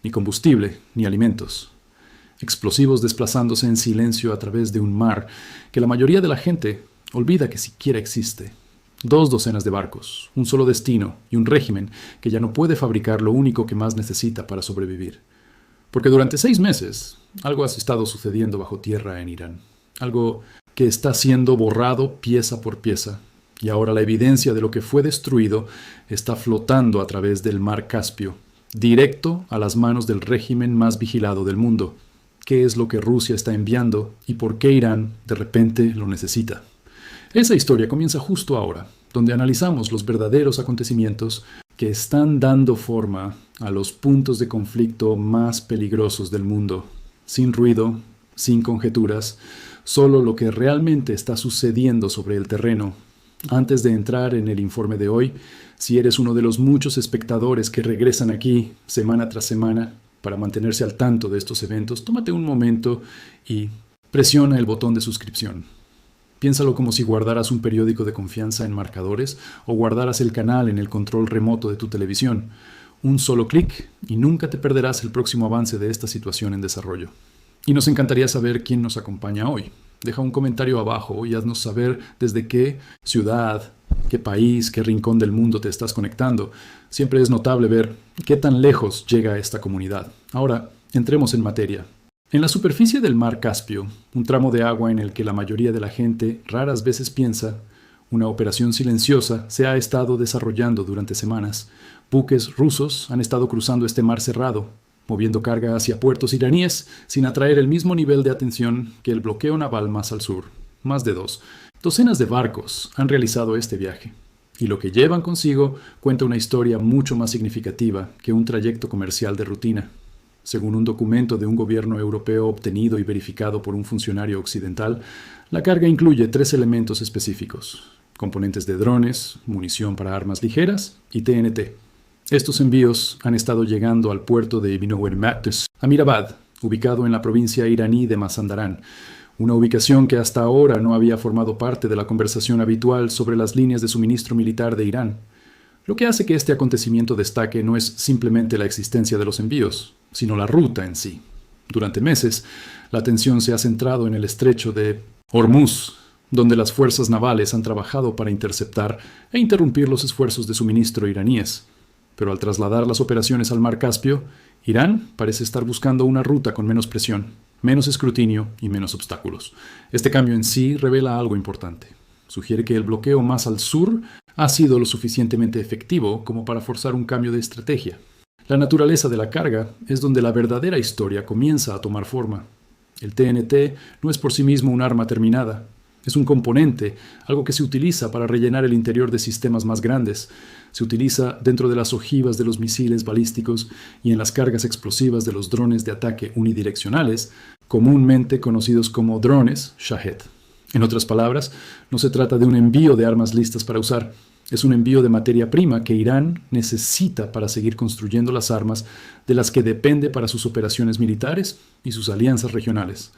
ni combustible, ni alimentos. Explosivos desplazándose en silencio a través de un mar que la mayoría de la gente olvida que siquiera existe. 2 docenas de barcos, un solo destino y un régimen que ya no puede fabricar lo único que más necesita para sobrevivir. Porque durante 6 meses algo ha estado sucediendo bajo tierra en Irán. Algo que está siendo borrado pieza por pieza. Y ahora la evidencia de lo que fue destruido está flotando a través del mar Caspio, directo a las manos del régimen más vigilado del mundo. ¿Qué es lo que Rusia está enviando y por qué Irán de repente lo necesita? Esa historia comienza justo ahora, donde analizamos los verdaderos acontecimientos que están dando forma a los puntos de conflicto más peligrosos del mundo, sin ruido, sin conjeturas, solo lo que realmente está sucediendo sobre el terreno. Antes de entrar en el informe de hoy, si eres uno de los muchos espectadores que regresan aquí semana tras semana para mantenerse al tanto de estos eventos, tómate un momento y presiona el botón de suscripción. Piénsalo como si guardaras un periódico de confianza en marcadores o guardaras el canal en el control remoto de tu televisión. Un solo clic y nunca te perderás el próximo avance de esta situación en desarrollo. Y nos encantaría saber quién nos acompaña hoy. Deja un comentario abajo y haznos saber desde qué ciudad, qué país, qué rincón del mundo te estás conectando. Siempre es notable ver qué tan lejos llega esta comunidad. Ahora, entremos en materia. En la superficie del mar Caspio, un tramo de agua en el que la mayoría de la gente raras veces piensa, una operación silenciosa se ha estado desarrollando durante semanas. Buques rusos han estado cruzando este mar cerrado, moviendo carga hacia puertos iraníes sin atraer el mismo nivel de atención que el bloqueo naval más al sur. Más de 2. Docenas de barcos han realizado este viaje, y lo que llevan consigo cuenta una historia mucho más significativa que un trayecto comercial de rutina. Según un documento de un gobierno europeo obtenido y verificado por un funcionario occidental, la carga incluye 3 elementos específicos: componentes de drones, munición para armas ligeras y TNT. Estos envíos han estado llegando al puerto de Ibn Amirabad, ubicado en la provincia iraní de Mazandarán, una ubicación que hasta ahora no había formado parte de la conversación habitual sobre las líneas de suministro militar de Irán. Lo que hace que este acontecimiento destaque no es simplemente la existencia de los envíos, sino la ruta en sí. Durante meses, la atención se ha centrado en el estrecho de Hormuz, donde las fuerzas navales han trabajado para interceptar e interrumpir los esfuerzos de suministro iraníes. Pero al trasladar las operaciones al mar Caspio, Irán parece estar buscando una ruta con menos presión, menos escrutinio y menos obstáculos. Este cambio en sí revela algo importante. Sugiere que el bloqueo más al sur ha sido lo suficientemente efectivo como para forzar un cambio de estrategia. La naturaleza de la carga es donde la verdadera historia comienza a tomar forma. El TNT no es por sí mismo un arma terminada. Es un componente, algo que se utiliza para rellenar el interior de sistemas más grandes. Se utiliza dentro de las ojivas de los misiles balísticos y en las cargas explosivas de los drones de ataque unidireccionales, comúnmente conocidos como drones Shahed. En otras palabras, no se trata de un envío de armas listas para usar. Es un envío de materia prima que Irán necesita para seguir construyendo las armas de las que depende para sus operaciones militares y sus alianzas regionales.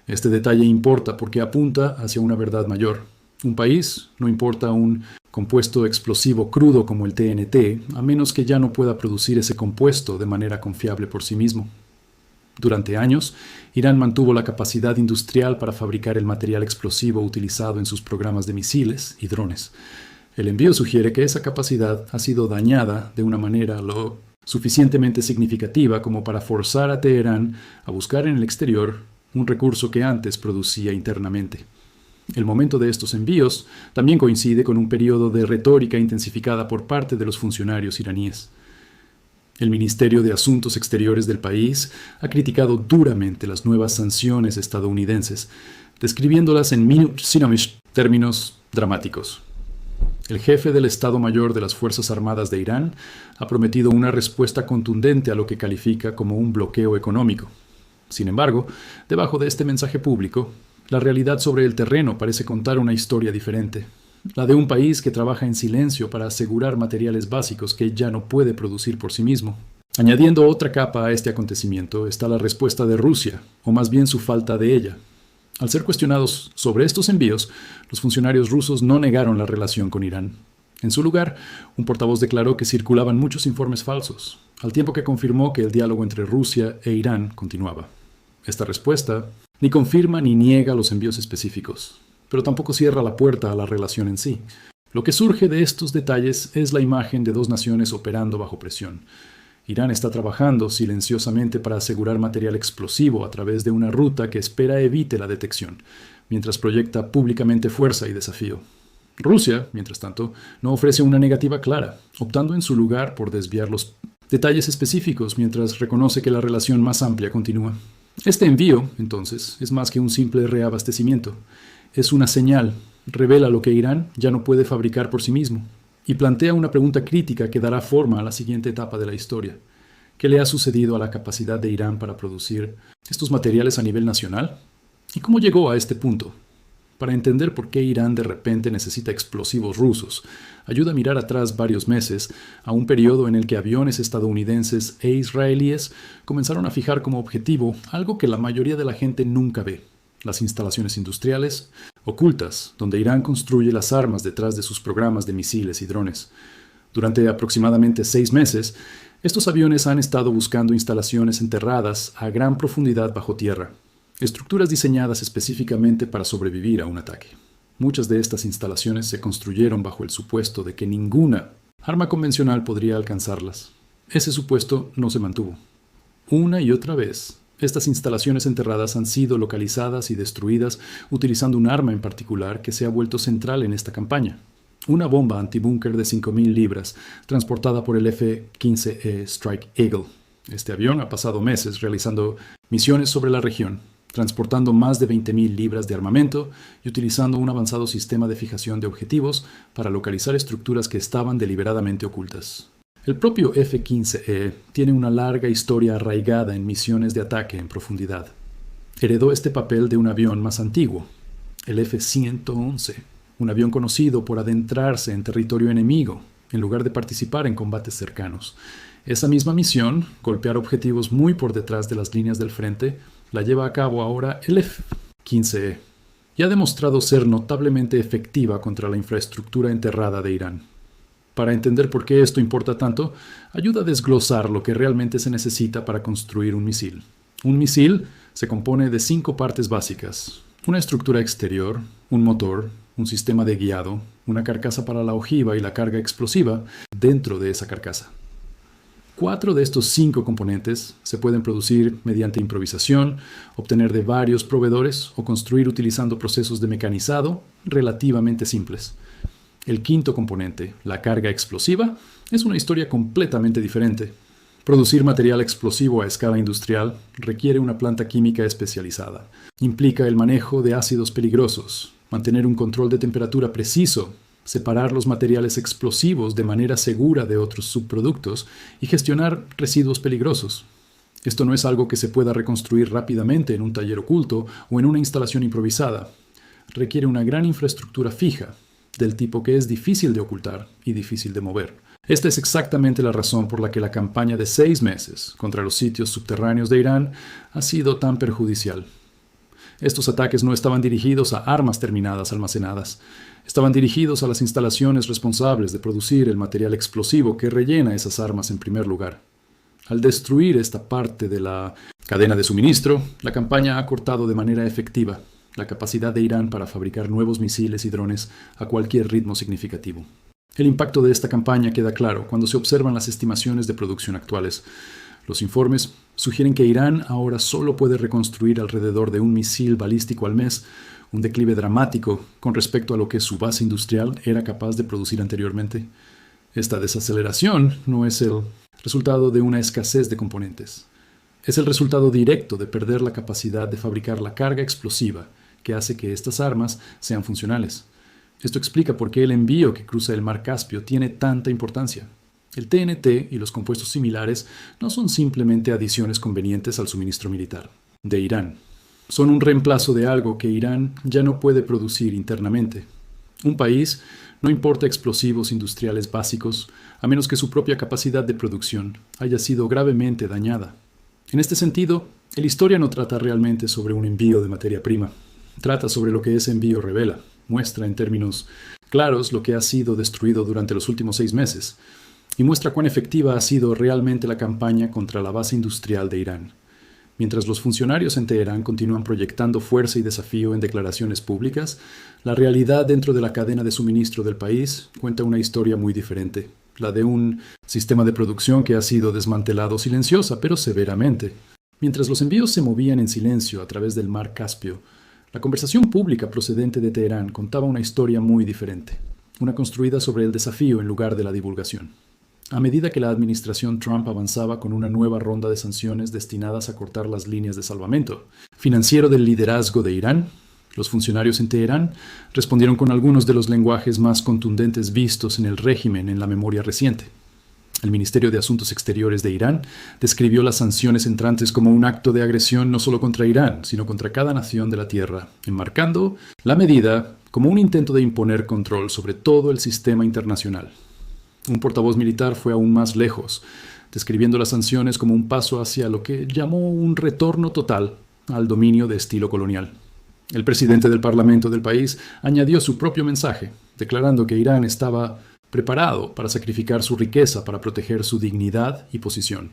Este detalle importa porque apunta hacia una verdad mayor. Un país no importa un compuesto explosivo crudo como el TNT, a menos que ya no pueda producir ese compuesto de manera confiable por sí mismo. Durante años, Irán mantuvo la capacidad industrial para fabricar el material explosivo utilizado en sus programas de misiles y drones. El envío sugiere que esa capacidad ha sido dañada de una manera lo suficientemente significativa como para forzar a Teherán a buscar en el exterior un recurso que antes producía internamente. El momento de estos envíos también coincide con un periodo de retórica intensificada por parte de los funcionarios iraníes. El Ministerio de Asuntos Exteriores del país ha criticado duramente las nuevas sanciones estadounidenses, describiéndolas en términos dramáticos. El jefe del Estado Mayor de las Fuerzas Armadas de Irán ha prometido una respuesta contundente a lo que califica como un bloqueo económico. Sin embargo, debajo de este mensaje público, la realidad sobre el terreno parece contar una historia diferente, la de un país que trabaja en silencio para asegurar materiales básicos que ya no puede producir por sí mismo. Añadiendo otra capa a este acontecimiento está la respuesta de Rusia, o más bien su falta de ella. Al ser cuestionados sobre estos envíos, los funcionarios rusos no negaron la relación con Irán. En su lugar, un portavoz declaró que circulaban muchos informes falsos, al tiempo que confirmó que el diálogo entre Rusia e Irán continuaba. Esta respuesta ni confirma ni niega los envíos específicos, pero tampoco cierra la puerta a la relación en sí. Lo que surge de estos detalles es la imagen de dos naciones operando bajo presión. Irán está trabajando silenciosamente para asegurar material explosivo a través de una ruta que espera evite la detección, mientras proyecta públicamente fuerza y desafío. Rusia, mientras tanto, no ofrece una negativa clara, optando en su lugar por desviar los detalles específicos mientras reconoce que la relación más amplia continúa. Este envío, entonces, es más que un simple reabastecimiento. Es una señal, revela lo que Irán ya no puede fabricar por sí mismo, y plantea una pregunta crítica que dará forma a la siguiente etapa de la historia. ¿Qué le ha sucedido a la capacidad de Irán para producir estos materiales a nivel nacional? ¿Y cómo llegó a este punto? Para entender por qué Irán de repente necesita explosivos rusos, ayuda a mirar atrás varios meses a un periodo en el que aviones estadounidenses e israelíes comenzaron a fijar como objetivo algo que la mayoría de la gente nunca ve: las instalaciones industriales ocultas, donde Irán construye las armas detrás de sus programas de misiles y drones. Durante aproximadamente 6 meses, estos aviones han estado buscando instalaciones enterradas a gran profundidad bajo tierra, estructuras diseñadas específicamente para sobrevivir a un ataque. Muchas de estas instalaciones se construyeron bajo el supuesto de que ninguna arma convencional podría alcanzarlas. Ese supuesto no se mantuvo. Una y otra vez, estas instalaciones enterradas han sido localizadas y destruidas utilizando un arma en particular que se ha vuelto central en esta campaña: una bomba antibúnker de 5.000 libras, transportada por el F-15E Strike Eagle. Este avión ha pasado meses realizando misiones sobre la región, transportando más de 20.000 libras de armamento y utilizando un avanzado sistema de fijación de objetivos para localizar estructuras que estaban deliberadamente ocultas. El propio F-15E tiene una larga historia arraigada en misiones de ataque en profundidad. Heredó este papel de un avión más antiguo, el F-111, un avión conocido por adentrarse en territorio enemigo en lugar de participar en combates cercanos. Esa misma misión, golpear objetivos muy por detrás de las líneas del frente, la lleva a cabo ahora el F-15E, y ha demostrado ser notablemente efectiva contra la infraestructura enterrada de Irán. Para entender por qué esto importa tanto, ayuda a desglosar lo que realmente se necesita para construir un misil. Un misil se compone de 5 partes básicas: una estructura exterior, un motor, un sistema de guiado, una carcasa para la ojiva y la carga explosiva dentro de esa carcasa. 4 de estos 5 componentes se pueden producir mediante improvisación, obtener de varios proveedores o construir utilizando procesos de mecanizado relativamente simples. El 5.º componente, la carga explosiva, es una historia completamente diferente. Producir material explosivo a escala industrial requiere una planta química especializada. Implica el manejo de ácidos peligrosos, mantener un control de temperatura preciso, separar los materiales explosivos de manera segura de otros subproductos y gestionar residuos peligrosos. Esto no es algo que se pueda reconstruir rápidamente en un taller oculto o en una instalación improvisada. Requiere una gran infraestructura fija, del tipo que es difícil de ocultar y difícil de mover. Esta es exactamente la razón por la que la campaña de 6 meses contra los sitios subterráneos de Irán ha sido tan perjudicial. Estos ataques no estaban dirigidos a armas terminadas almacenadas. Estaban dirigidos a las instalaciones responsables de producir el material explosivo que rellena esas armas en primer lugar. Al destruir esta parte de la cadena de suministro, la campaña ha cortado de manera efectiva la capacidad de Irán para fabricar nuevos misiles y drones a cualquier ritmo significativo. El impacto de esta campaña queda claro cuando se observan las estimaciones de producción actuales. Los informes sugieren que Irán ahora solo puede reconstruir alrededor de un misil balístico al mes, un declive dramático con respecto a lo que su base industrial era capaz de producir anteriormente. Esta desaceleración no es el resultado de una escasez de componentes. Es el resultado directo de perder la capacidad de fabricar la carga explosiva que hace que estas armas sean funcionales. Esto explica por qué el envío que cruza el Mar Caspio tiene tanta importancia. El TNT y los compuestos similares no son simplemente adiciones convenientes al suministro militar de Irán. Son un reemplazo de algo que Irán ya no puede producir internamente. Un país no importa explosivos industriales básicos a menos que su propia capacidad de producción haya sido gravemente dañada. En este sentido, la historia no trata realmente sobre un envío de materia prima. Trata sobre lo que ese envío revela, muestra en términos claros lo que ha sido destruido durante los últimos 6 meses, y muestra cuán efectiva ha sido realmente la campaña contra la base industrial de Irán. Mientras los funcionarios en Teherán continúan proyectando fuerza y desafío en declaraciones públicas, la realidad dentro de la cadena de suministro del país cuenta una historia muy diferente, la de un sistema de producción que ha sido desmantelado silenciosa pero severamente. Mientras los envíos se movían en silencio a través del mar Caspio, la conversación pública procedente de Teherán contaba una historia muy diferente, una construida sobre el desafío en lugar de la divulgación. A medida que la administración Trump avanzaba con una nueva ronda de sanciones destinadas a cortar las líneas de salvamento financiero del liderazgo de Irán, los funcionarios en Teherán respondieron con algunos de los lenguajes más contundentes vistos en el régimen en la memoria reciente. El Ministerio de Asuntos Exteriores de Irán describió las sanciones entrantes como un acto de agresión no solo contra Irán, sino contra cada nación de la Tierra, enmarcando la medida como un intento de imponer control sobre todo el sistema internacional. Un portavoz militar fue aún más lejos, describiendo las sanciones como un paso hacia lo que llamó un retorno total al dominio de estilo colonial. El presidente del parlamento del país añadió su propio mensaje, declarando que Irán estaba preparado para sacrificar su riqueza para proteger su dignidad y posición.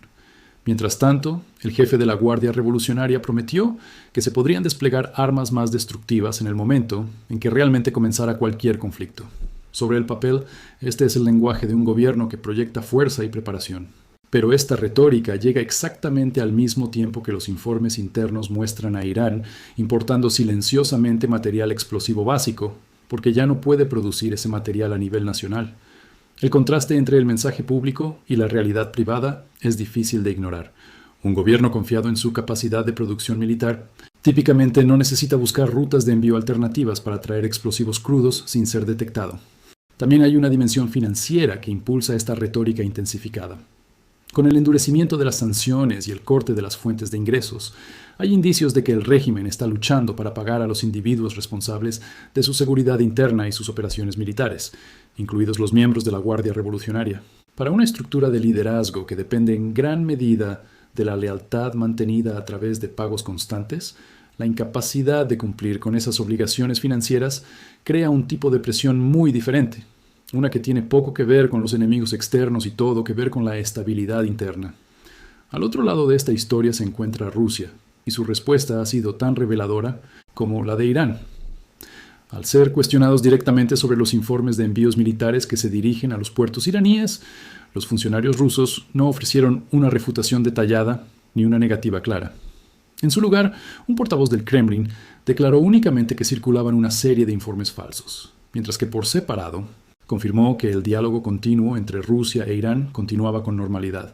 Mientras tanto, el jefe de la Guardia Revolucionaria prometió que se podrían desplegar armas más destructivas en el momento en que realmente comenzara cualquier conflicto. Sobre el papel, este es el lenguaje de un gobierno que proyecta fuerza y preparación. Pero esta retórica llega exactamente al mismo tiempo que los informes internos muestran a Irán importando silenciosamente material explosivo básico, porque ya no puede producir ese material a nivel nacional. El contraste entre el mensaje público y la realidad privada es difícil de ignorar. Un gobierno confiado en su capacidad de producción militar típicamente no necesita buscar rutas de envío alternativas para traer explosivos crudos sin ser detectado. También hay una dimensión financiera que impulsa esta retórica intensificada. Con el endurecimiento de las sanciones y el corte de las fuentes de ingresos, hay indicios de que el régimen está luchando para pagar a los individuos responsables de su seguridad interna y sus operaciones militares, incluidos los miembros de la Guardia Revolucionaria. Para una estructura de liderazgo que depende en gran medida de la lealtad mantenida a través de pagos constantes, la incapacidad de cumplir con esas obligaciones financieras crea un tipo de presión muy diferente, una que tiene poco que ver con los enemigos externos y todo que ver con la estabilidad interna. Al otro lado de esta historia se encuentra Rusia, y su respuesta ha sido tan reveladora como la de Irán. Al ser cuestionados directamente sobre los informes de envíos militares que se dirigen a los puertos iraníes, los funcionarios rusos no ofrecieron una refutación detallada ni una negativa clara. En su lugar, un portavoz del Kremlin declaró únicamente que circulaban una serie de informes falsos, mientras que por separado confirmó que el diálogo continuo entre Rusia e Irán continuaba con normalidad.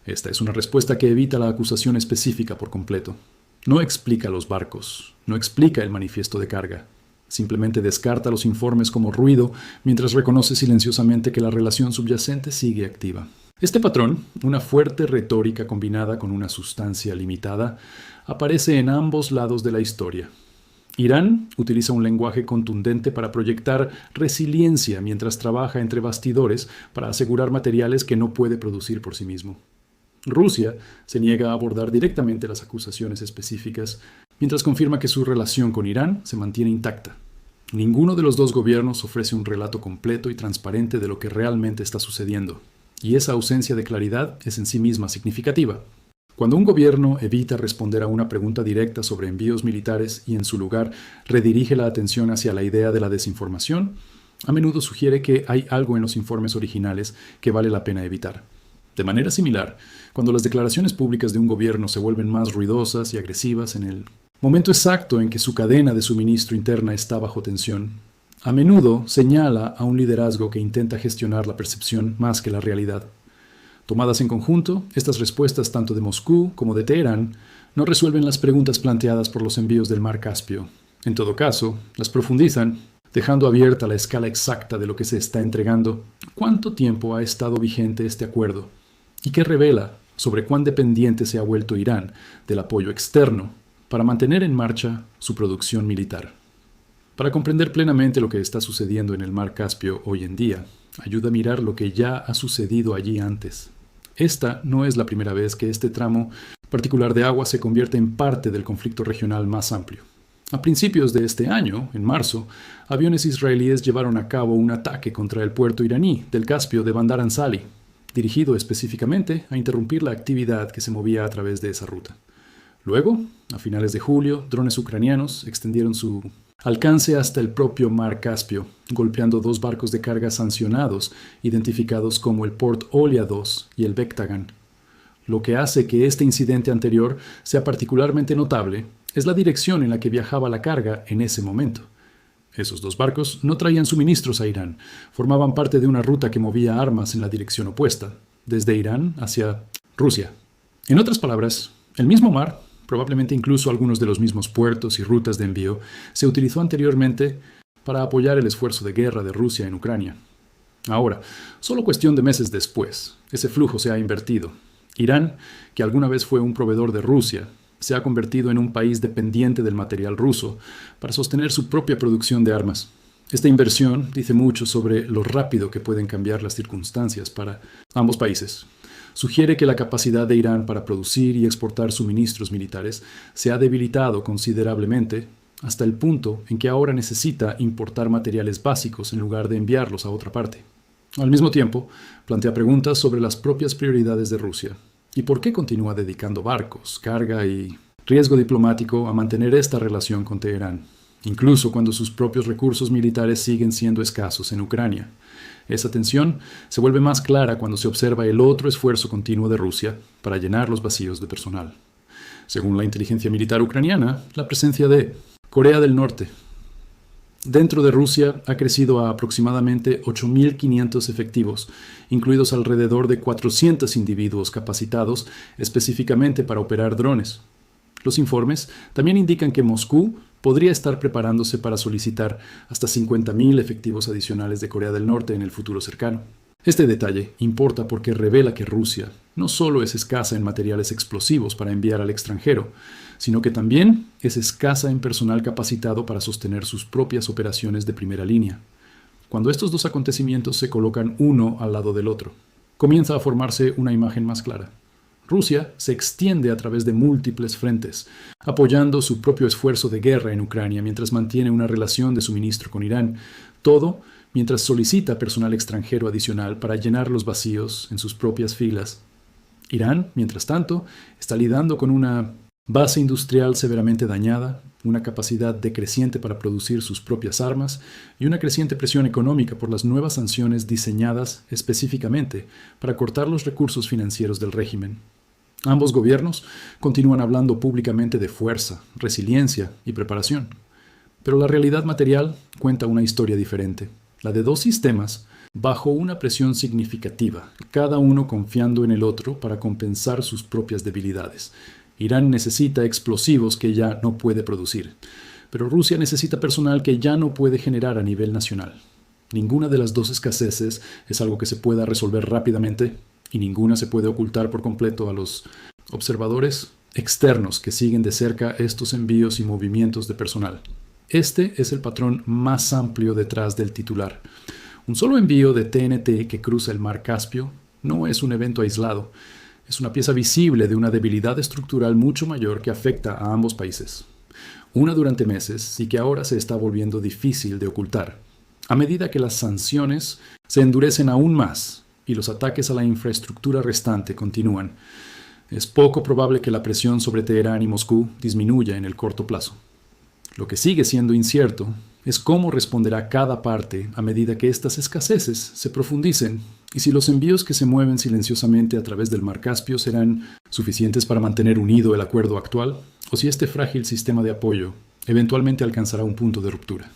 Esta es una respuesta que evita la acusación específica por completo. No explica los barcos, no explica el manifiesto de carga. Simplemente descarta los informes como ruido mientras reconoce silenciosamente que la relación subyacente sigue activa. Este patrón, una fuerte retórica combinada con una sustancia limitada, aparece en ambos lados de la historia. Irán utiliza un lenguaje contundente para proyectar resiliencia mientras trabaja entre bastidores para asegurar materiales que no puede producir por sí mismo. Rusia se niega a abordar directamente las acusaciones específicas, mientras confirma que su relación con Irán se mantiene intacta. Ninguno de los dos gobiernos ofrece un relato completo y transparente de lo que realmente está sucediendo, y esa ausencia de claridad es en sí misma significativa. Cuando un gobierno evita responder a una pregunta directa sobre envíos militares y en su lugar redirige la atención hacia la idea de la desinformación, a menudo sugiere que hay algo en los informes originales que vale la pena evitar. De manera similar, cuando las declaraciones públicas de un gobierno se vuelven más ruidosas y agresivas en el momento exacto en que su cadena de suministro interna está bajo tensión, a menudo señala a un liderazgo que intenta gestionar la percepción más que la realidad. Tomadas en conjunto, estas respuestas tanto de Moscú como de Teherán no resuelven las preguntas planteadas por los envíos del mar Caspio. En todo caso, las profundizan, dejando abierta la escala exacta de lo que se está entregando, cuánto tiempo ha estado vigente este acuerdo, y qué revela sobre cuán dependiente se ha vuelto Irán del apoyo externo para mantener en marcha su producción militar. Para comprender plenamente lo que está sucediendo en el mar Caspio hoy en día, ayuda a mirar lo que ya ha sucedido allí antes. Esta no es la primera vez que este tramo particular de agua se convierte en parte del conflicto regional más amplio. A principios de este año, en marzo, aviones israelíes llevaron a cabo un ataque contra el puerto iraní del Caspio de Bandar Anzali, dirigido específicamente a interrumpir la actividad que se movía a través de esa ruta. Luego, a finales de julio, drones ucranianos extendieron su alcance hasta el propio Mar Caspio, golpeando 2 barcos de carga sancionados, identificados como el Port Olia 2 y el Bektagan. Lo que hace que este incidente anterior sea particularmente notable es la dirección en la que viajaba la carga en ese momento. Esos 2 barcos no traían suministros a Irán, formaban parte de una ruta que movía armas en la dirección opuesta, desde Irán hacia Rusia. En otras palabras, el mismo mar, probablemente incluso algunos de los mismos puertos y rutas de envío, se utilizó anteriormente para apoyar el esfuerzo de guerra de Rusia en Ucrania. Ahora, solo cuestión de meses después, ese flujo se ha invertido. Irán, que alguna vez fue un proveedor de Rusia, se ha convertido en un país dependiente del material ruso para sostener su propia producción de armas. Esta inversión dice mucho sobre lo rápido que pueden cambiar las circunstancias para ambos países. Sugiere que la capacidad de Irán para producir y exportar suministros militares se ha debilitado considerablemente hasta el punto en que ahora necesita importar materiales básicos en lugar de enviarlos a otra parte. Al mismo tiempo, plantea preguntas sobre las propias prioridades de Rusia y por qué continúa dedicando barcos, carga y riesgo diplomático a mantener esta relación con Teherán, incluso cuando sus propios recursos militares siguen siendo escasos en Ucrania. Esa tensión se vuelve más clara cuando se observa el otro esfuerzo continuo de Rusia para llenar los vacíos de personal. Según la inteligencia militar ucraniana, la presencia de Corea del Norte dentro de Rusia ha crecido a aproximadamente 8.500 efectivos, incluidos alrededor de 400 individuos capacitados específicamente para operar drones. Los informes también indican que Moscú podría estar preparándose para solicitar hasta 50.000 efectivos adicionales de Corea del Norte en el futuro cercano. Este detalle importa porque revela que Rusia no solo es escasa en materiales explosivos para enviar al extranjero, sino que también es escasa en personal capacitado para sostener sus propias operaciones de primera línea. Cuando estos 2 acontecimientos se colocan uno al lado del otro, comienza a formarse una imagen más clara. Rusia se extiende a través de múltiples frentes, apoyando su propio esfuerzo de guerra en Ucrania mientras mantiene una relación de suministro con Irán, todo mientras solicita personal extranjero adicional para llenar los vacíos en sus propias filas. Irán, mientras tanto, está lidiando con una base industrial severamente dañada, una capacidad decreciente para producir sus propias armas y una creciente presión económica por las nuevas sanciones diseñadas específicamente para cortar los recursos financieros del régimen. Ambos gobiernos continúan hablando públicamente de fuerza, resiliencia y preparación, pero la realidad material cuenta una historia diferente, la de 2 sistemas bajo una presión significativa, cada uno confiando en el otro para compensar sus propias debilidades. Irán necesita explosivos que ya no puede producir, pero Rusia necesita personal que ya no puede generar a nivel nacional. Ninguna de las 2 escaseces es algo que se pueda resolver rápidamente y ninguna se puede ocultar por completo a los observadores externos que siguen de cerca estos envíos y movimientos de personal. Este es el patrón más amplio detrás del titular. Un solo envío de TNT que cruza el Mar Caspio no es un evento aislado. Es una pieza visible de una debilidad estructural mucho mayor que afecta a ambos países. Una durante meses y que ahora se está volviendo difícil de ocultar. A medida que las sanciones se endurecen aún más y los ataques a la infraestructura restante continúan, es poco probable que la presión sobre Teherán y Moscú disminuya en el corto plazo. Lo que sigue siendo incierto es cómo responderá cada parte a medida que estas escaseces se profundicen y si los envíos que se mueven silenciosamente a través del Mar Caspio serán suficientes para mantener unido el acuerdo actual o si este frágil sistema de apoyo eventualmente alcanzará un punto de ruptura.